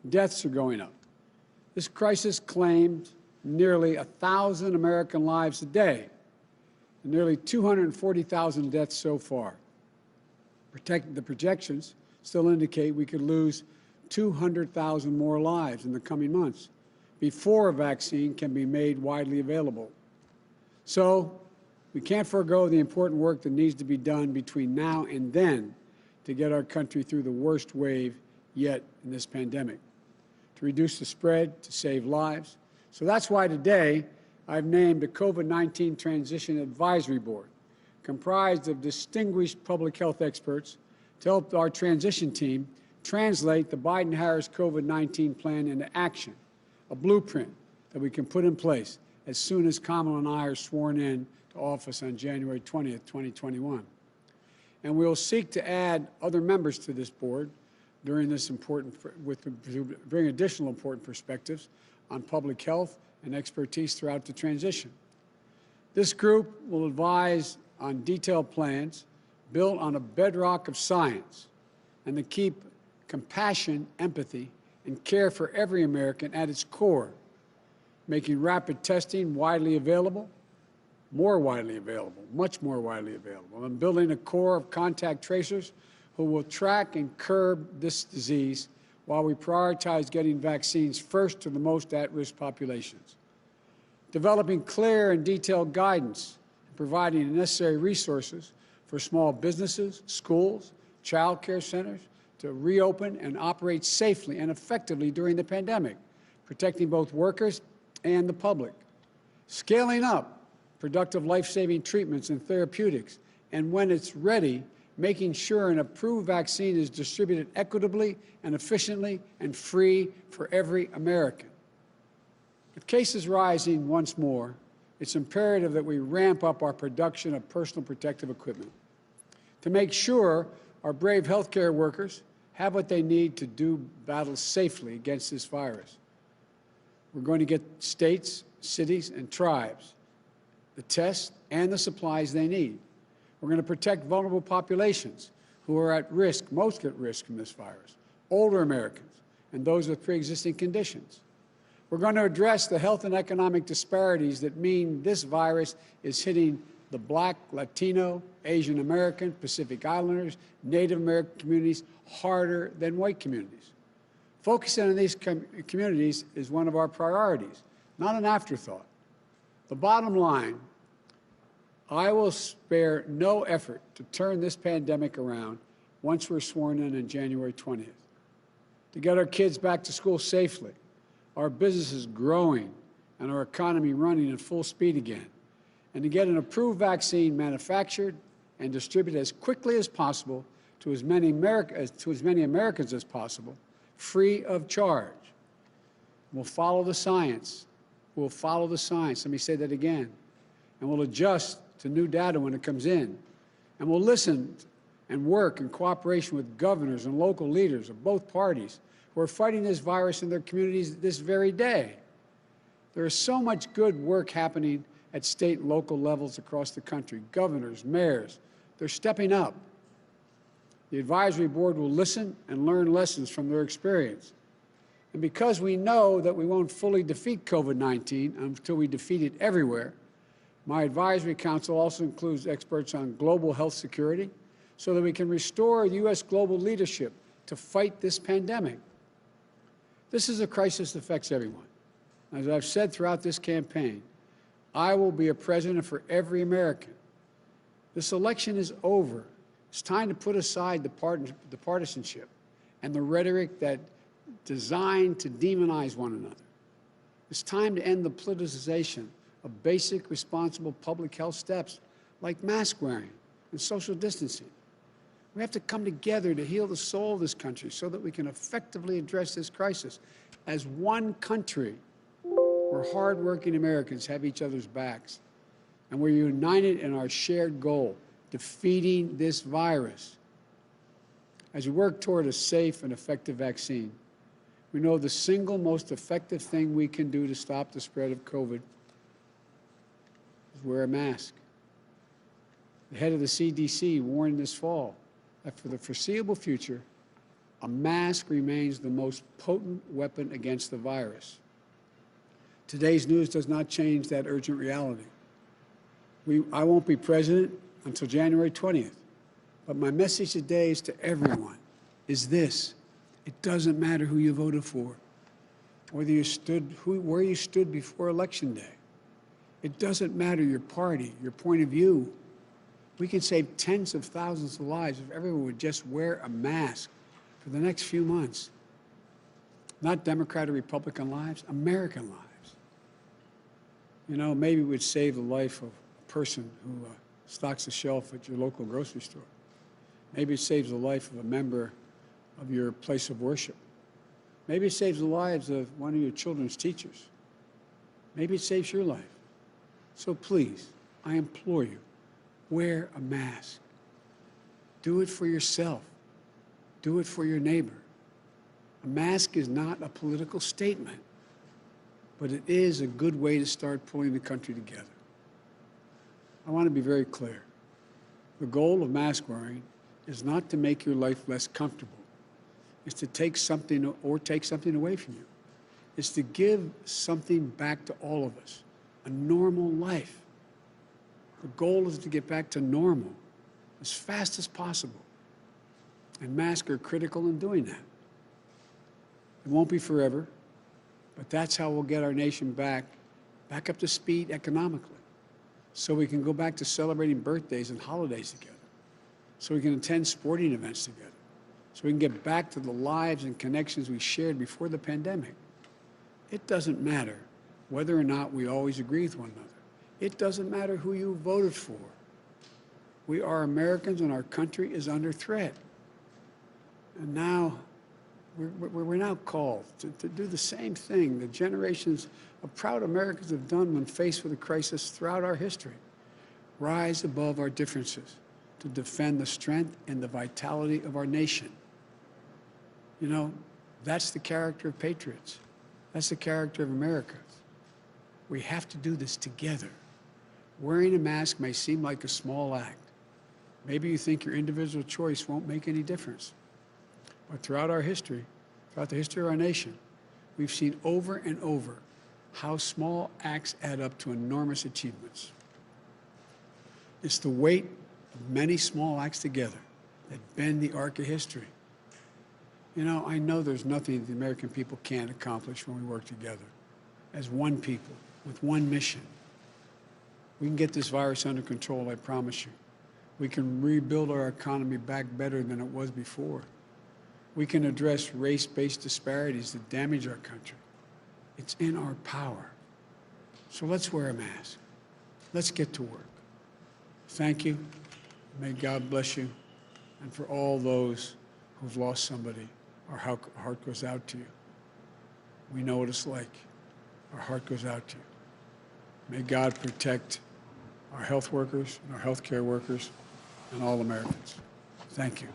Deaths are going up. This crisis claimed nearly 1,000 American lives a day, and nearly 240,000 deaths so far. The projections still indicate we could lose 200,000 more lives in the coming months before a vaccine can be made widely available. So we can't forego the important work that needs to be done between now and then to get our country through the worst wave yet in this pandemic, to reduce the spread, to save lives. So that's why today I've named a COVID-19 Transition Advisory Board, comprised of distinguished public health experts, to help our transition team translate the Biden-Harris COVID-19 plan into action, a blueprint that we can put in place as soon as Kamala and I are sworn in to office on January 20th, 2021. And we'll seek to add other members to this board during this bring additional important perspectives on public health and expertise throughout the transition. This group will advise on detailed plans built on a bedrock of science and to keep compassion, empathy, and care for every American at its core, making rapid testing widely available, more widely available, much more widely available, and building a core of contact tracers who will track and curb this disease while we prioritize getting vaccines first to the most at-risk populations. Developing clear and detailed guidance and providing the necessary resources for small businesses, schools, child care centers to reopen and operate safely and effectively during the pandemic, protecting both workers and the public. Scaling up productive life-saving treatments and therapeutics, and when it's ready, making sure an approved vaccine is distributed equitably and efficiently and free for every American. With cases rising once more, it's imperative that we ramp up our production of personal protective equipment to make sure our brave healthcare workers have what they need to do battle safely against this virus. We're going to get states, cities, and tribes the tests and the supplies they need. We're going to protect vulnerable populations who are at risk, most at risk from this virus, older Americans and those with pre-existing conditions. We're going to address the health and economic disparities that mean this virus is hitting the Black, Latino, Asian American, Pacific Islanders, Native American communities harder than white communities. Focusing on these communities is one of our priorities, not an afterthought. The bottom line, I will spare no effort to turn this pandemic around once we're sworn in on January 20th, to get our kids back to school safely, our businesses growing, and our economy running at full speed again, and to get an approved vaccine manufactured and distributed as quickly as possible to as many Americans as possible, free of charge. We'll follow the science. We'll follow the science. Let me say that again. And we'll adjust to new data when it comes in. And we'll listen and work in cooperation with governors and local leaders of both parties who are fighting this virus in their communities this very day. There is so much good work happening at state and local levels across the country. Governors, mayors, they're stepping up. The advisory board will listen and learn lessons from their experience. And because we know that we won't fully defeat COVID-19 until we defeat it everywhere, my advisory council also includes experts on global health security so that we can restore U.S. global leadership to fight this pandemic. This is a crisis that affects everyone. As I've said throughout this campaign, I will be a president for every American. This election is over. It's time to put aside the partisanship and the rhetoric that designed to demonize one another. It's time to end the politicization of basic, responsible public health steps like mask wearing and social distancing. We have to come together to heal the soul of this country so that we can effectively address this crisis as one country where hardworking Americans have each other's backs and we're united in our shared goal, defeating this virus. As we work toward a safe and effective vaccine, we know the single most effective thing we can do to stop the spread of COVID is wear a mask. The head of the CDC warned this fall that for the foreseeable future, A mask remains the most potent weapon against the virus. Today's news does not change that urgent reality. I won't be president until January 20th, but my message today is to everyone is this: it doesn't matter who you voted for, whether you where you stood before Election Day. It doesn't matter your party, your point of view. We can save tens of thousands of lives if everyone would just wear a mask for the next few months. Not Democrat or Republican lives, American lives. You know, maybe it would save the life of a person who stocks the shelf at your local grocery store. Maybe it saves the life of a member of your place of worship. Maybe it saves the lives of one of your children's teachers. Maybe it saves your life. So please, I implore you, wear a mask. Do it for yourself. Do it for your neighbor. A mask is not a political statement, but it is a good way to start pulling the country together. I want to be very clear. The goal of mask wearing is not to make your life less comfortable. It's to take something away from you. It's to give something back to all of us, a normal life. The goal is to get back to normal as fast as possible. And masks are critical in doing that. It won't be forever, but that's how we'll get our nation back up to speed economically, so we can go back to celebrating birthdays and holidays together, so we can attend sporting events together, so we can get back to the lives and connections we shared before the pandemic. It doesn't matter whether or not we always agree with one another. It doesn't matter who you voted for. We are Americans, and our country is under threat. And now, we're now called to do the same thing that generations of proud Americans have done when faced with a crisis throughout our history. Rise above our differences to defend the strength and the vitality of our nation. You know, that's the character of patriots. That's the character of America. We have to do this together. Wearing a mask may seem like a small act. Maybe you think your individual choice won't make any difference. But throughout our history, throughout the history of our nation, we've seen over and over how small acts add up to enormous achievements. It's the weight of many small acts together that bend the arc of history. You know, I know there's nothing the American people can't accomplish when we work together as one people with one mission. We can get this virus under control, I promise you. We can rebuild our economy back better than it was before. We can address race-based disparities that damage our country. It's in our power. So let's wear a mask. Let's get to work. Thank you. May God bless you. And for all those who've lost somebody, our heart goes out to you. We know what it's like. Our heart goes out to you. May God protect our health workers and our healthcare workers and all Americans. Thank you.